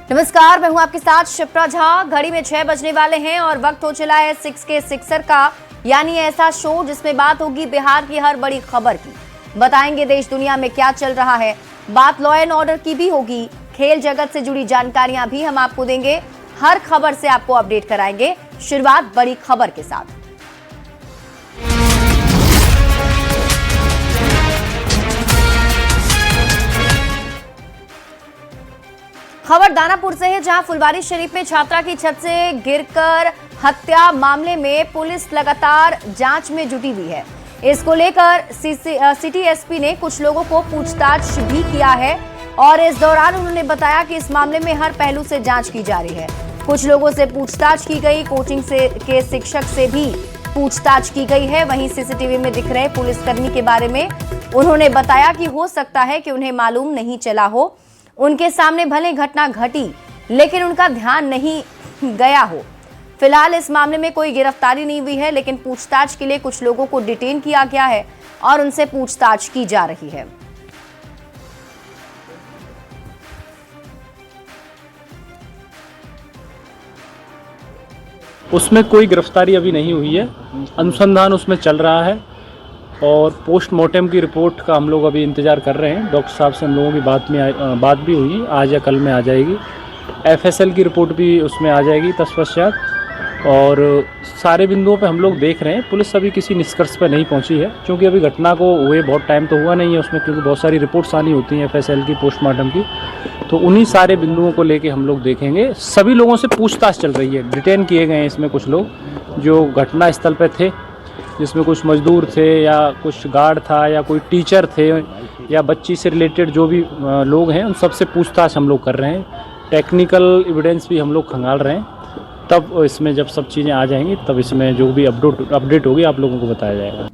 नमस्कार, मैं हूं आपके साथ शिप्रा झा। घड़ी में 6 बजने वाले हैं और वक्त हो चला है 6 के सिक्सर का, यानी ऐसा शो जिसमें बात होगी बिहार की हर बड़ी खबर की। बताएंगे देश दुनिया में क्या चल रहा है, बात लॉ एंड ऑर्डर की भी होगी, खेल जगत से जुड़ी जानकारियां भी हम आपको देंगे। हर खबर से आपको अपडेट कराएंगे। शुरुआत बड़ी खबर के साथ। खबर दानापुर से है, जहां फुलवारीशरीफ में छात्रा की छत से गिरकर हत्या मामले में पुलिस लगातार जांच में जुटी हुई है। इसको लेकर सिटी एसपी ने कुछ लोगों को पूछताछ भी किया है और इस दौरान उन्होंने बताया कि इस मामले में हर पहलू से जांच की जा रही है। कुछ लोगों से पूछताछ की गई, कोचिंग के शिक्षक से भी पूछताछ की गई है। वहीं सीसीटीवी में दिख रहे पुलिसकर्मी के बारे में उन्होंने बताया कि हो सकता है कि उन्हें मालूम नहीं चला हो, उनके सामने भले घटना घटी लेकिन उनका ध्यान नहीं गया हो। फिलहाल इस मामले में कोई गिरफ्तारी नहीं हुई है, लेकिन पूछताछ के लिए कुछ लोगों को डिटेन किया गया है और उनसे पूछताछ की जा रही है। उसमें कोई गिरफ्तारी अभी नहीं हुई है, अनुसंधान उसमें चल रहा है और पोस्टमार्टम की रिपोर्ट का हम लोग अभी इंतज़ार कर रहे हैं। डॉक्टर साहब से हम लोगों की बात भी हुई, आज या कल में आ जाएगी। एफएसएल की रिपोर्ट भी उसमें आ जाएगी तत्पश्चात। और सारे बिंदुओं पे हम लोग देख रहे हैं। पुलिस अभी किसी निष्कर्ष पर नहीं पहुंची है, क्योंकि अभी घटना को हुए बहुत टाइम तो हुआ नहीं है उसमें, क्योंकि बहुत सारी रिपोर्ट्स आनी होती हैं एफएसएल की, पोस्टमार्टम की। तो उन्हीं सारे बिंदुओं को लेके हम लोग देखेंगे। सभी लोगों से पूछताछ चल रही है, डिटेन किए गए हैं इसमें कुछ लोग जो घटना स्थल पर थे, जिसमें कुछ मजदूर थे या कुछ गार्ड था या कोई टीचर थे या बच्ची से रिलेटेड जो भी लोग हैं, उन सबसे पूछताछ हम लोग कर रहे हैं। टेक्निकल एविडेंस भी हम लोग खंगाल रहे हैं। तब इसमें जब सब चीज़ें आ जाएंगी तब इसमें जो भी अपडेट होगी आप लोगों को बताया जाएगा।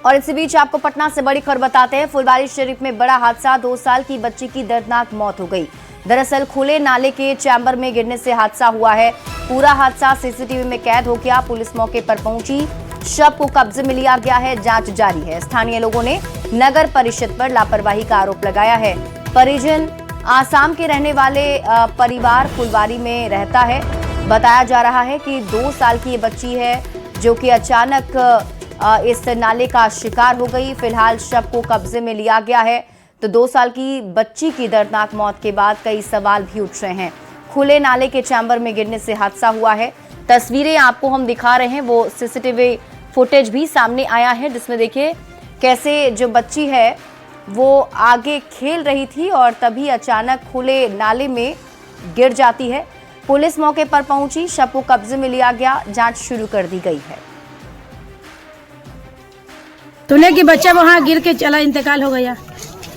और इसी बीच आपको पटना से बड़ी खबर बताते हैं। फुलवारीशरीफ में बड़ा हादसा, 2 साल की बच्ची की दर्दनाक मौत हो गई। दरअसल खुले नाले के चैम्बर में गिरने से हादसा हुआ है। पूरा हादसा सीसीटीवी में कैद हो गया। पुलिस मौके पर पहुंची, शव को कब्जे में लिया गया है, जांच जारी है। स्थानीय लोगों ने नगर परिषद पर लापरवाही का आरोप लगाया है। परिजन आसाम के रहने वाले परिवार फुलवारी में रहता है। बताया जा रहा है कि 2 साल की ये बच्ची है जो कि अचानक इस नाले का शिकार हो गई। फिलहाल शव को कब्जे में लिया गया है। तो 2 साल की बच्ची की दर्दनाक मौत के बाद कई सवाल भी उठ रहे हैं। खुले नाले के चैम्बर में गिरने से हादसा हुआ है। तस्वीरें आपको हम दिखा रहे हैं, वो सीसीटीवी फुटेज भी सामने आया है, जिसमें देखिए कैसे जो बच्ची है वो आगे खेल रही थी और तभी अचानक खुले नाले में गिर जाती है। पुलिस मौके पर पहुंची, शव को कब्जे में लिया गया, जांच शुरू कर दी गई है। तूने कि बच्चा वहाँ गिर के चला, इंतकाल हो गया।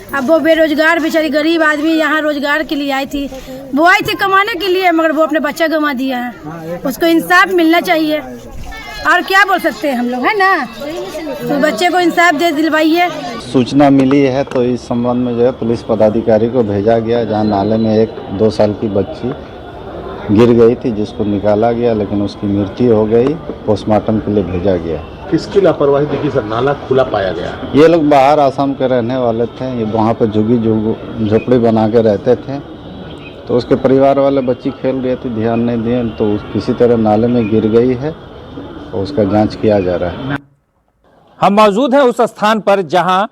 अब वो बेरोजगार बेचारी गरीब आदमी यहाँ रोजगार के लिए आई थी, वो आई थी कमाने के लिए, मगर वो अपने बच्चा गंवा दिया है। उसको इंसाफ मिलना चाहिए, और क्या बोल सकते हैं हम लोग, है ना। तो बच्चे को इंसाफ दे दिलवाइए। सूचना मिली है तो इस संबंध में जो है पुलिस पदाधिकारी को भेजा गया, जहाँ नाले में एक 2 साल की बच्ची गिर गई थी, जिसको निकाला गया लेकिन उसकी मृत्यु हो गई। पोस्टमार्टम के लिए भेजा गया। किसकी लापरवाही देखी सर, नाला खुला पाया गया? ये लोग बाहर आसाम के रहने वाले थे, ये वहाँ पर झोपड़ी बना के रहते थे। तो उसके परिवार वाले बच्ची खेल रही थी, ध्यान नहीं दिए तो किसी तरह नाले में गिर गई है और उसका जांच किया जा रहा है। हम मौजूद हैं उस स्थान पर जहां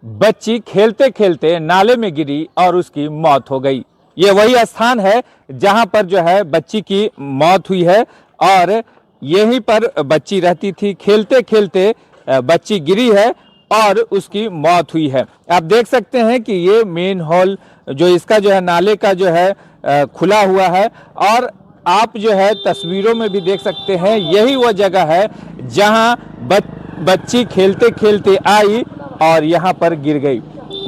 बच्ची खेलते खेलते नाले में गिरी और उसकी मौत हो गई। ये वही स्थान है जहां पर जो है बच्ची की मौत हुई है और यहीं पर बच्ची रहती थी। खेलते खेलते बच्ची गिरी है और उसकी मौत हुई है। आप देख सकते हैं कि ये मेन हॉल जो इसका जो है नाले का जो है खुला हुआ है और आप जो है तस्वीरों में भी देख सकते हैं, यही वो जगह है जहां बच्ची खेलते खेलते आई और यहाँ पर गिर गई।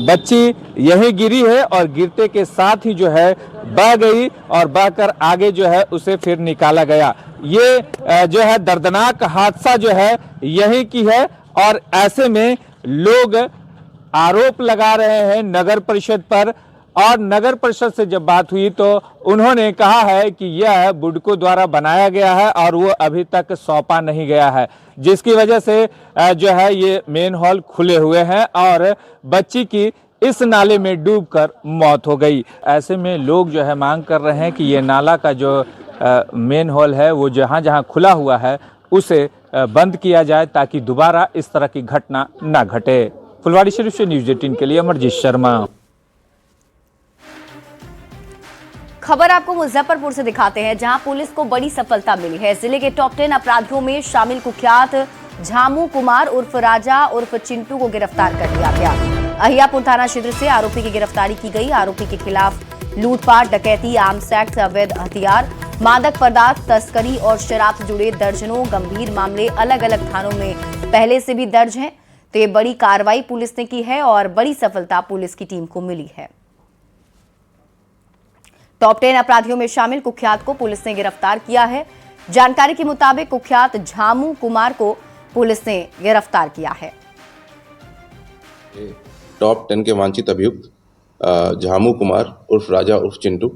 बच्ची यहीं गिरी है और गिरते के साथ ही जो है बह गई और बहकर आगे जो है उसे फिर निकाला गया। ये जो है दर्दनाक हादसा जो है यहीं की है और ऐसे में लोग आरोप लगा रहे हैं नगर परिषद पर। और नगर परिषद से जब बात हुई तो उन्होंने कहा है कि यह बुडको द्वारा बनाया गया है और वो अभी तक सौंपा नहीं गया है, जिसकी वजह से जो है ये मेन हॉल खुले हुए हैं और बच्ची की इस नाले में डूबकर मौत हो गई। ऐसे में लोग जो है मांग कर रहे हैं कि ये नाला का जो मेन होल है वो जहाँ जहाँ खुला हुआ है उसे बंद किया जाए ताकि दोबारा इस तरह की घटना न घटे। फुलवाड़ी शरीफ से न्यूज़ 18 के लिए अमरजीत शर्मा। खबर आपको मुजफ्फरपुर से दिखाते हैं, जहां पुलिस को बड़ी सफलता मिली है। जिले के टॉप 10 अपराधियों में शामिल कुख्यात झामू कुमार उर्फ राजा उर्फ चिंटू को गिरफ्तार कर लिया गया। अहियापुर थाना क्षेत्र से आरोपी की गिरफ्तारी की गई। आरोपी के खिलाफ लूटपाट, डकैती, आर्म्स एक्ट, अवैध हथियार, मादक पदार्थ तस्करी और शराब से जुड़े दर्जनों गंभीर मामले अलग अलग थानों में पहले से भी दर्ज हैं। तो ये बड़ी कार्रवाई पुलिस ने की है और बड़ी सफलता पुलिस की टीम को मिली है। टॉप 10 अपराधियों में शामिल कुख्यात को पुलिस ने गिरफ्तार किया है। जानकारी के मुताबिक कुख्यात झामू कुमार को पुलिस ने गिरफ्तार किया है। टॉप 10 के वांछित अभियुक्त झामू कुमार उर्फ राजा उर्फ चिंटू,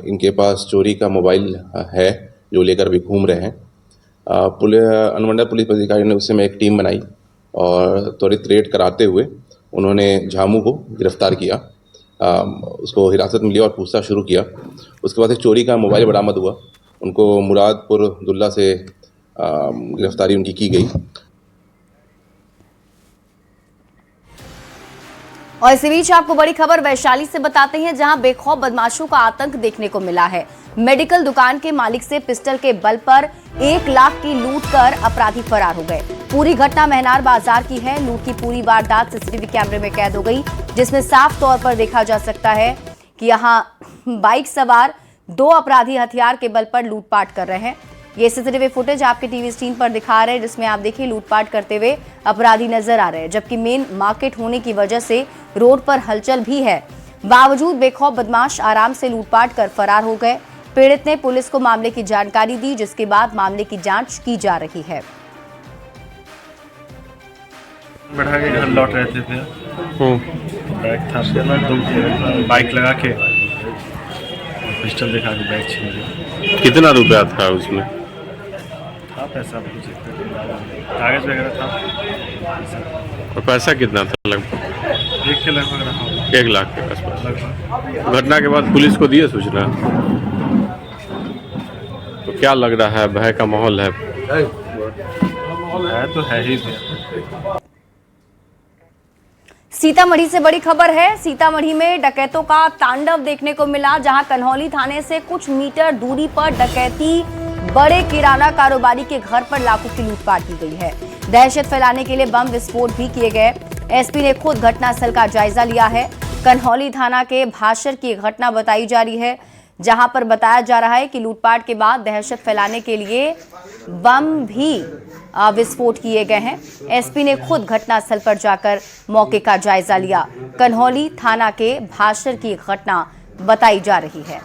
इनके पास चोरी का मोबाइल है जो लेकर भी घूम रहे हैं। अनुमंडल पुलिस अधिकारी ने उस समय एक टीम बनाई और त्वरित रेड कराते हुए उन्होंने झामू को गिरफ्तार किया। उसको हिरासत में लिया और पूछताछ शुरू किया। उसके बाद एक चोरी का मोबाइल बरामद हुआ। उनको मुरादपुर दुल्ला से गिरफ्तारी उनकी की गई। और इसी बीच आपको बड़ी खबर वैशाली से बताते हैं, जहां बेखौफ बदमाशों का आतंक देखने को मिला है। मेडिकल दुकान के मालिक से पिस्टल के बल पर 1 लाख की लूट कर अपराधी फरार हो गए। पूरी घटना महनार बाजार की है। लूट की पूरी वारदात सीसीटीवी कैमरे में कैद हो गई, जिसमें साफ तौर पर देखा जा सकता है कि यहां बाइक सवार 2 अपराधी हथियार के बल पर लूटपाट कर रहे हैं। ये सीसीटीवी फुटेज आपके टीवी स्क्रीन पर दिखा रहे हैं, जिसमें आप देखिए लूटपाट करते हुए अपराधी नजर आ रहे हैं। जबकि मेन मार्केट होने की वजह से रोड पर हलचल भी है। बावजूद बेखौफ बदमाश आराम से लूटपाट कर फरार हो गए। पीड़ित ने पुलिस को मामले की जानकारी दी, जिसके बाद मामले की जांच की जा रही है। बैठा के घर लौट रहे थे बैग था, बाइक लगा के पिस्टल दिखा के बैग छीन लिया। कितना रुपया था उसमें? था पैसा, कुछ कागज वगैरह था। और पैसा कितना था? लगभग 1 के लगभग रहा। 1 लाख के आसपास। घटना के बाद पुलिस को दिए सूचना? तो क्या लग रहा है, भय का माहौल है? तो है ही। सीतामढ़ी से बड़ी खबर है। सीतामढ़ी में डकैतों का तांडव देखने को मिला, जहां कन्हौली थाने से कुछ मीटर दूरी पर डकैती बड़े किराना कारोबारी के घर पर लाखों की लूटपाट की गई है। दहशत फैलाने के लिए बम विस्फोट भी किए गए। एसपी ने खुद घटनास्थल का जायजा लिया है। कन्हौली थाना के भाषर की घटना बताई जा रही है, जहां पर बताया जा रहा है कि लूटपाट के बाद दहशत फैलाने के लिए बम भी विस्फोट किए गए हैं। एसपी ने खुद घटनास्थल पर जाकर मौके का जायजा लिया। कन्हौली थाना के भाषर की घटना बताई जा रही है।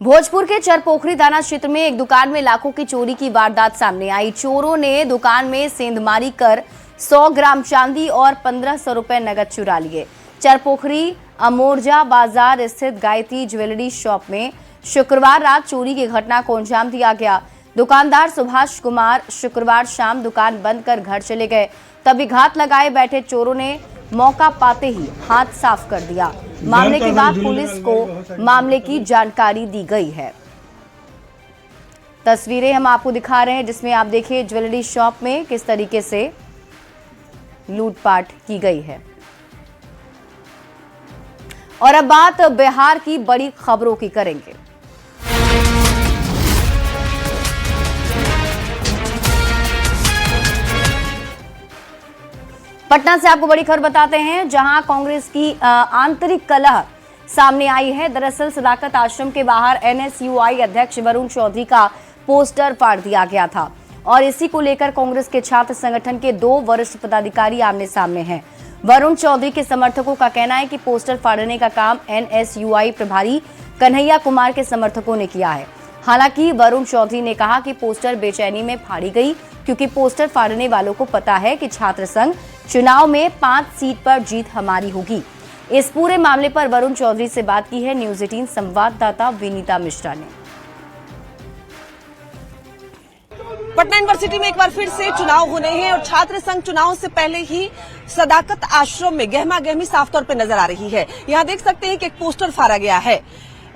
भोजपुर के चरपोखरी थाना क्षेत्र में एक दुकान में लाखों की चोरी की वारदात सामने आई। चोरों ने दुकान में सेंधमारी कर 100 ग्राम चांदी और 1500 रुपए नगद चुरा लिए। चरपोखरी अमोरजा बाजार स्थित गायत्री ज्वेलरी शॉप में शुक्रवार रात चोरी की घटना को अंजाम दिया गया। दुकानदार सुभाष कुमार शुक्रवार शाम दुकान बंद कर घर चले गए। तभी घात लगाए बैठे चोरों ने मौका पाते ही हाथ साफ कर दिया। मामले के बाद पुलिस को मामले की जानकारी दी गई है। तस्वीरें हम आपको दिखा रहे हैं, जिसमें आप देखिए ज्वेलरी शॉप में किस तरीके से लूटपाट की गई है। और अब बात बिहार की बड़ी खबरों की करेंगे। पटना से आपको बड़ी खबर बताते हैं, जहां कांग्रेस की आंतरिक कलह सामने आई है। दरअसल सदाकत आश्रम के बाहर एनएसयूआई अध्यक्ष वरुण चौधरी का पोस्टर फाड़ दिया गया था और इसी को लेकर कांग्रेस के छात्र संगठन के 2 वरिष्ठ पदाधिकारी आमने सामने हैं। वरुण चौधरी के समर्थकों का कहना है कि पोस्टर फाड़ने का काम एनएसयूआई प्रभारी कन्हैया कुमार के समर्थकों ने किया है। हालांकि वरुण चौधरी ने कहा कि पोस्टर बेचैनी में फाड़ी गई, क्योंकि पोस्टर फाड़ने वालों को पता है कि छात्र संघ चुनाव में 5 सीट पर जीत हमारी होगी। इस पूरे मामले पर वरुण चौधरी से बात की है न्यूज़ 18 संवाददाता विनीता मिश्रा ने। पटना यूनिवर्सिटी में एक बार फिर से चुनाव होने हैं और छात्र संघ चुनाव से पहले ही सदाकत आश्रम में गहमा गहमी साफ तौर पर नजर आ रही है। यहां देख सकते हैं कि एक पोस्टर फाड़ा गया है।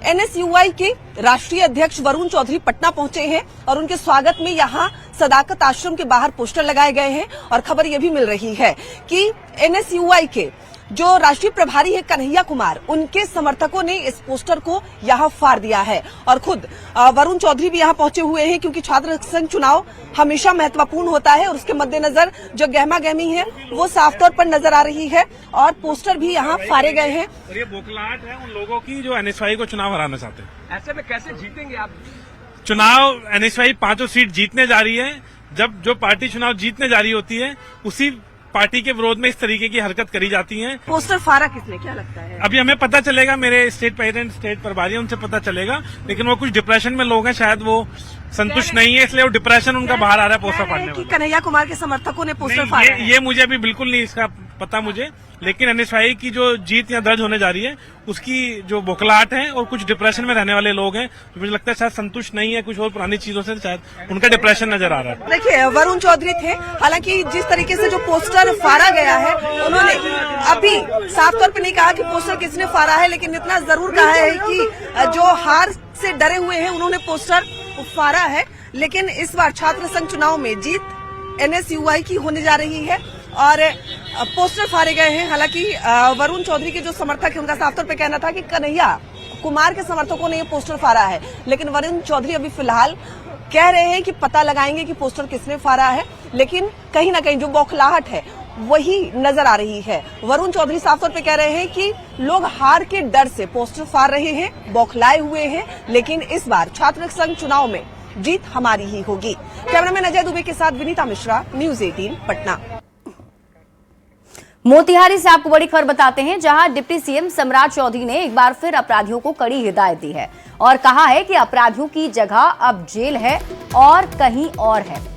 एनएसयूआई के राष्ट्रीय अध्यक्ष वरुण चौधरी पटना पहुंचे हैं और उनके स्वागत में यहां सदाकत आश्रम के बाहर पोस्टर लगाए गए हैं और खबर यह भी मिल रही है कि एनएसयूआई के जो राष्ट्रीय प्रभारी है कन्हैया कुमार, उनके समर्थकों ने इस पोस्टर को यहां फाड़ दिया है और खुद वरुण चौधरी भी यहां पहुंचे हुए हैं क्योंकि छात्र संघ चुनाव हमेशा महत्वपूर्ण होता है और उसके मद्देनजर जो गहमा गहमी है वो साफ तौर पर नजर आ रही है और पोस्टर भी यहां फाड़े गए हैं। और ये बौखलाहट है उन लोगों की जो एनएसयूआई को चुनाव हराना चाहते हैं। ऐसे में कैसे जीतेंगे आप चुनाव? एनएसयूआई 5 सीट जीतने जा रही है। जब जो पार्टी चुनाव जीतने जा रही होती है उसी पार्टी के विरोध में इस तरीके की हरकत करी जाती है। पोस्टर फाड़ा किसने, क्या लगता है? अभी हमें पता चलेगा, मेरे स्टेट प्रेसिडेंट स्टेट प्रभारी उनसे पता चलेगा, लेकिन वो कुछ डिप्रेशन में लोग हैं, शायद वो संतुष्ट नहीं है, इसलिए वो डिप्रेशन उनका बाहर आ रहा है पोस्टर फाड़ने में। कन्हैया कुमार के समर्थकों ने पोस्टर फाड़ा है। ये मुझे अभी बिल्कुल नहीं इसका पता मुझे, लेकिन एनएसयूआई की जो जीत यहाँ दर्ज होने जा रही है उसकी जो बौखलाहट है और कुछ डिप्रेशन में रहने वाले लोग हैं तो मुझे लगता है शायद संतुष्ट नहीं है कुछ और पुरानी चीजों से, शायद उनका डिप्रेशन नजर आ रहा है। देखिए वरुण चौधरी थे, हालांकि जिस तरीके से जो पोस्टर फाड़ा गया है उन्होंने अभी साफ तौर पर नहीं कहा कि पोस्टर किसने फाड़ा है, लेकिन इतना जरूर कहा है कि जो हार से डरे हुए हैं उन्होंने पोस्टर फाड़ा है। लेकिन इस बार छात्र संघ चुनाव में जीत एनएसयूआई की होने जा रही है और पोस्टर फाड़े गए हैं। हालांकि वरुण चौधरी के जो समर्थक है उनका साफ तौर पे कहना था कि कन्हैया कुमार के समर्थकों ने ये पोस्टर फाड़ा है, लेकिन वरुण चौधरी अभी फिलहाल कह रहे हैं कि पता लगाएंगे कि पोस्टर किसने फाड़ा है, लेकिन कहीं ना कहीं जो बौखलाहट है वही नजर आ रही है। वरुण चौधरी साफ तौर पे कह रहे हैं कि लोग हार के डर से पोस्टर फाड़ रहे हैं, बौखलाए हुए हैं, लेकिन इस बार छात्र संघ चुनाव में जीत हमारी ही होगी। कैमरामैन अजय दुबे के साथ विनीता मिश्रा, न्यूज 18 पटना। मोतिहारी से आपको बड़ी खबर बताते हैं, जहां डिप्टी सीएम सम्राट चौधरी ने एक बार फिर अपराधियों को कड़ी हिदायत दी है और कहा है कि अपराधियों की जगह अब जेल है और कहीं और है।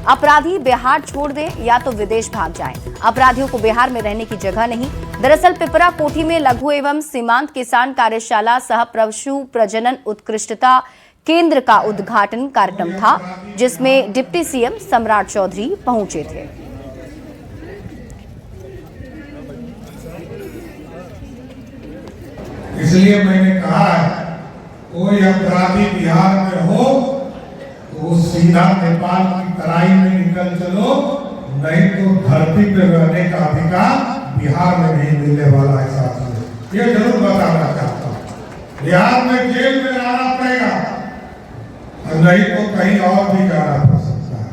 अपराधी बिहार छोड़ दें या तो विदेश भाग जाएं। अपराधियों को बिहार में रहने की जगह नहीं। दरअसल पिपरा कोठी में लघु एवं सीमांत किसान कार्यशाला सह पशु प्रजनन उत्कृष्टता केंद्र का उद्घाटन कार्यक्रम था, जिसमें डिप्टी सीएम सम्राट चौधरी पहुंचे थे। इसलिए मैंने कहा है कोई अपराधी बिहार में हो तो सीधा नेपाल की तराई में निकल चलो, नहीं तो धरती पे रहने का अधिकार बिहार में नहीं मिलने वाला है। साथियों ये जरूर बताना चाहता हूँ, बिहार में जेल में रहना पड़ेगा और नहीं तो कहीं और भी जाना पड़ सकता है।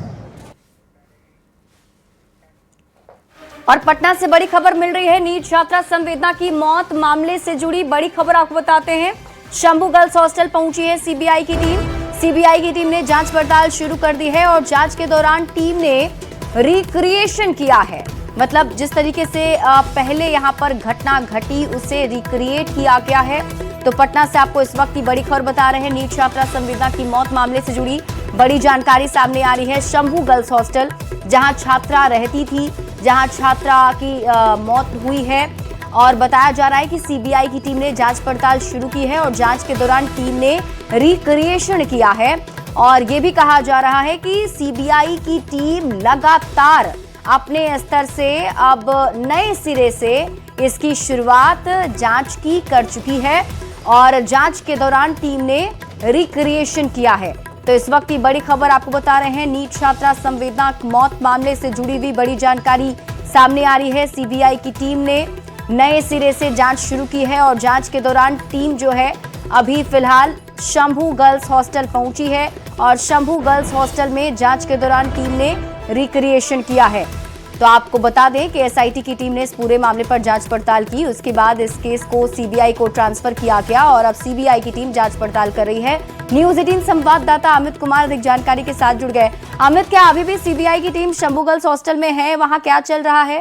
और पटना से बड़ी खबर मिल रही है, नीट छात्रा संवेदना की मौत मामले से जुड़ी बड़ी खबर आपको बताते हैं। शंभू गर्ल्स हॉस्टल पहुंची है सीबीआई की टीम। सीबीआई की टीम ने जांच पड़ताल शुरू कर दी है और जांच के दौरान टीम ने रिक्रिएशन किया है। मतलब जिस तरीके से पहले यहां पर घटना घटी उसे रिक्रिएट किया गया है। तो पटना से आपको इस वक्त की बड़ी खबर बता रहे हैं, नीट छात्रा संवेदना की मौत मामले से जुड़ी बड़ी जानकारी सामने आ रही है। शंभू गर्ल्स हॉस्टल जहां छात्रा रहती थी, जहां छात्रा की मौत हुई है और बताया जा रहा है कि सीबीआई की टीम ने जांच पड़ताल शुरू की है और जांच के दौरान टीम ने रिक्रिएशन किया है। और ये भी कहा जा रहा है कि सीबीआई की टीम लगातार अपने स्तर से अब नए सिरे से इसकी शुरुआत जांच की कर चुकी है और जांच के दौरान टीम ने रिक्रिएशन किया है। तो इस वक्त की बड़ी खबर आपको बता रहे हैं, नीट छात्रा संवेदना मौत मामले से जुड़ी हुई बड़ी जानकारी सामने आ रही है। सीबीआई की टीम ने नए सिरे से जांच शुरू की है और जांच के दौरान टीम जो है अभी फिलहाल शंभू गर्ल्स हॉस्टल पहुंची है और शंभू गर्ल्स हॉस्टल में जांच के दौरान टीम ने रिक्रिएशन किया है। तो आपको बता दें कि एसआईटी की टीम ने इस पूरे मामले पर जांच पड़ताल की, उसके बाद इस केस को सीबीआई को ट्रांसफर किया गया और अब सीबीआई की टीम जांच पड़ताल कर रही है। न्यूज 18 संवाददाता अमित कुमार अधिक जानकारी के साथ जुड़ गए। अमित, क्या अभी भी सीबीआई की टीम शंभू गर्ल्स हॉस्टल में है, वहाँ क्या चल रहा है?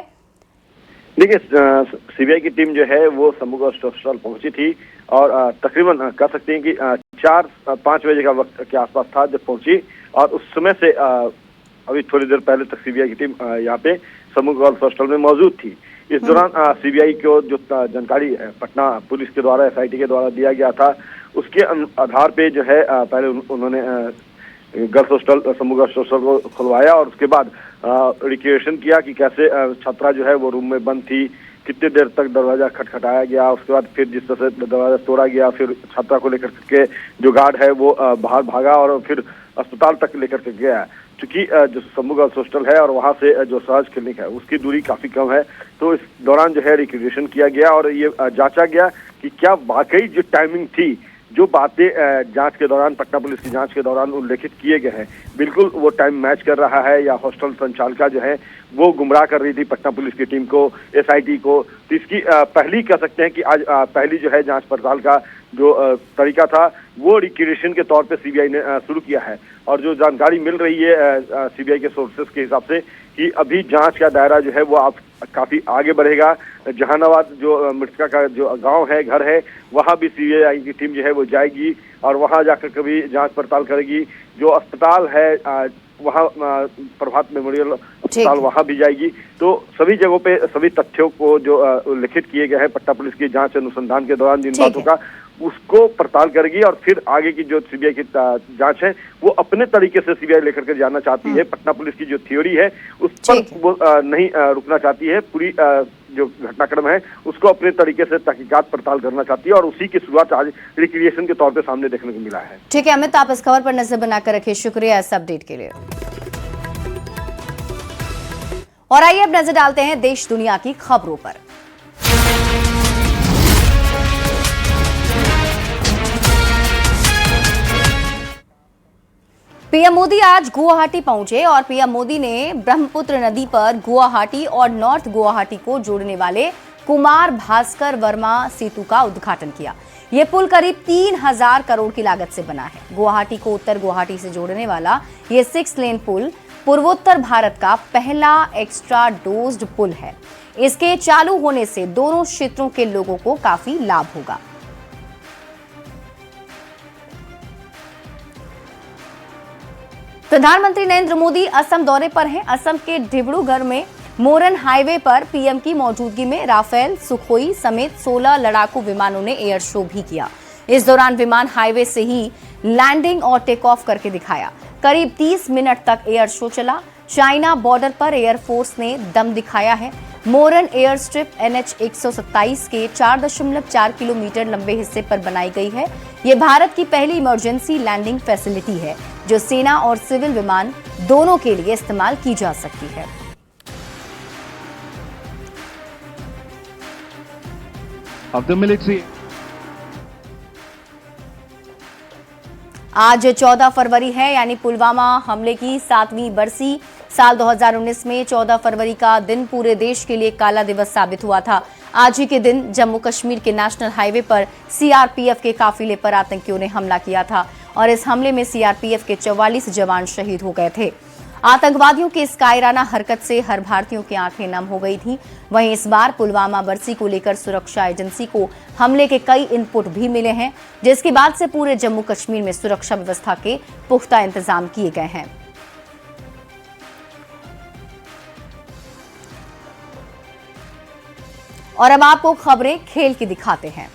देखिए, सीबीआई की टीम जो है वो शंभू गर्ल्स हॉस्टल पहुंची थी और तकरीबन कह सकते हैं कि 4-5 बजे का वक्त के आसपास था जब पहुंची और उस समय से अभी थोड़ी देर पहले तक सीबीआई की टीम यहाँ पे शंभू गर्ल्स हॉस्टल में मौजूद थी। इस दौरान सीबीआई को जो जानकारी पटना पुलिस के द्वारा एसआईटी के द्वारा दिया गया था उसके आधार पे जो है पहले उन्होंने गर्ल्स हॉस्टल, समूह गर्ल्स हॉस्टल को खुलवाया और उसके बाद रिक्रिएशन किया कि कैसे छात्रा जो है वो रूम में बंद थी, कितनी देर तक दरवाजा खटखटाया गया, उसके बाद फिर जिस तरह से दरवाजा तोड़ा गया, फिर छात्रा को लेकर के जो गार्ड है वो बाहर भागा और फिर अस्पताल तक लेकर के गया। क्योंकि जो समूह गर्ल्स हॉस्टल है और वहाँ से जो सहज क्लिनिक है उसकी दूरी काफी कम है, तो इस दौरान जो है रिक्रिएशन किया गया और ये जांचा गया कि क्या वाकई जो टाइमिंग थी, जो बातें जांच के दौरान, पटना पुलिस की जांच के दौरान उल्लेखित किए गए हैं, बिल्कुल वो टाइम मैच कर रहा है या हॉस्टल संचालिका जो है वो गुमराह कर रही थी पटना पुलिस की टीम को, एसआईटी को। तो इसकी पहली कह सकते हैं कि आज पहली जो है जांच पड़ताल का जो तरीका था वो रिक्रिएशन के तौर पे सीबीआई ने शुरू किया है। और जो जानकारी मिल रही है सीबीआई के सोर्सेस के हिसाब से कि अभी जांच का दायरा जो है वो आप काफी आगे बढ़ेगा। जहानाबाद जो मृतका का जो गांव है, घर है, वहां भी सीबीआई की टीम जो है वो जाएगी और वहां जाकर कभी जांच पड़ताल करेगी। जो अस्पताल है वहां प्रभात मेमोरियल अस्पताल वहां भी जाएगी। तो सभी जगहों पे सभी तथ्यों को जो उल्लेखित किए गए हैं पटना पुलिस की जांच अनुसंधान के दौरान जिन बातों का, उसको पड़ताल करेगी और फिर आगे की जो सीबीआई की जांच है वो अपने तरीके से सीबीआई लेकर के जाना चाहती है। पटना पुलिस की जो थ्योरी है उस पर वो नहीं रुकना चाहती है, पूरी जो घटनाक्रम है उसको अपने तरीके से तहकीकात पड़ताल करना चाहती है और उसी की शुरुआत आज रिक्रिएशन के तौर पे सामने देखने को मिला है। ठीक है अमित, आप इस खबर पर नजर बनाकर रखिए, शुक्रिया इस अपडेट के लिए। और आइए अब नजर डालते हैं देश दुनिया की खबरों पर। पीएम मोदी आज गुवाहाटी पहुंचे और पीएम मोदी ने ब्रह्मपुत्र नदी पर गुवाहाटी और नॉर्थ गुवाहाटी को जोड़ने वाले कुमार भास्कर वर्मा सेतु का उद्घाटन किया। ये पुल करीब 3000 करोड़ की लागत से बना है। गुवाहाटी को उत्तर गुवाहाटी से जोड़ने वाला ये 6 लेन पुल पूर्वोत्तर भारत का पहला एक्स्ट्रा डोज्ड पुल है। इसके चालू होने से दोनों क्षेत्रों के लोगों को काफी लाभ होगा। प्रधानमंत्री नरेंद्र मोदी असम दौरे पर हैं। असम के डिब्रूगढ़ में मोरन हाईवे पर पीएम की मौजूदगी में राफेल, सुखोई समेत 16 लड़ाकू विमानों ने एयर शो भी किया। इस दौरान विमान हाईवे से ही लैंडिंग और टेक ऑफ करके दिखाया। करीब 30 मिनट तक एयर शो चला। चाइना बॉर्डर पर एयरफोर्स ने दम दिखाया है। मोरन एयर स्ट्रिप NH 127 के 4.4 किलोमीटर लंबे हिस्से पर बनाई गई है। ये भारत की पहली इमरजेंसी लैंडिंग फैसिलिटी है जो सेना और सिविल विमान दोनों के लिए इस्तेमाल की जा सकती है। आज 14 फरवरी है, यानी पुलवामा हमले की 7वीं बरसी। साल 2019 में 14 फरवरी का दिन पूरे देश के लिए काला दिवस साबित हुआ था। आज ही के दिन जम्मू कश्मीर के नेशनल हाईवे पर सीआरपीएफ के काफिले पर आतंकियों ने हमला किया था और इस हमले में सीआरपीएफ के 44 जवान शहीद हो गए थे। आतंकवादियों की इस कायराना हरकत से हर भारतीयों की आंखें नम हो गई थी। वहीं इस बार पुलवामा बरसी को लेकर सुरक्षा एजेंसी को हमले के कई इनपुट भी मिले हैं, जिसके बाद से पूरे जम्मू कश्मीर में सुरक्षा व्यवस्था के पुख्ता इंतजाम किए गए हैं। और अब आपको खबरें खेल की दिखाते हैं।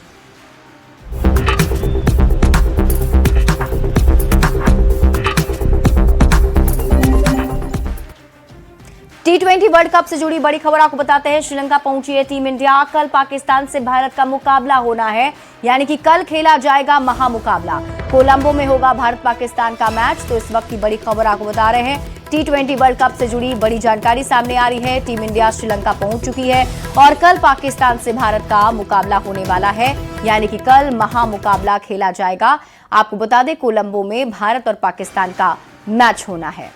T20 वर्ल्ड कप से जुड़ी बड़ी खबर आपको बताते हैं। श्रीलंका पहुंची है टीम इंडिया। कल पाकिस्तान से भारत का मुकाबला होना है, यानी कि कल खेला जाएगा महामुकाबला। कोलंबो में होगा भारत पाकिस्तान का मैच। तो इस वक्त की बड़ी खबर आपको बता रहे हैं। T20 वर्ल्ड कप से जुड़ी बड़ी जानकारी सामने आ रही है। टीम इंडिया श्रीलंका पहुंच चुकी है और कल पाकिस्तान से भारत का मुकाबला होने वाला है, यानी कि कल महामुकाबला खेला जाएगा। आपको बता दें कोलंबो में भारत और पाकिस्तान का मैच होना है।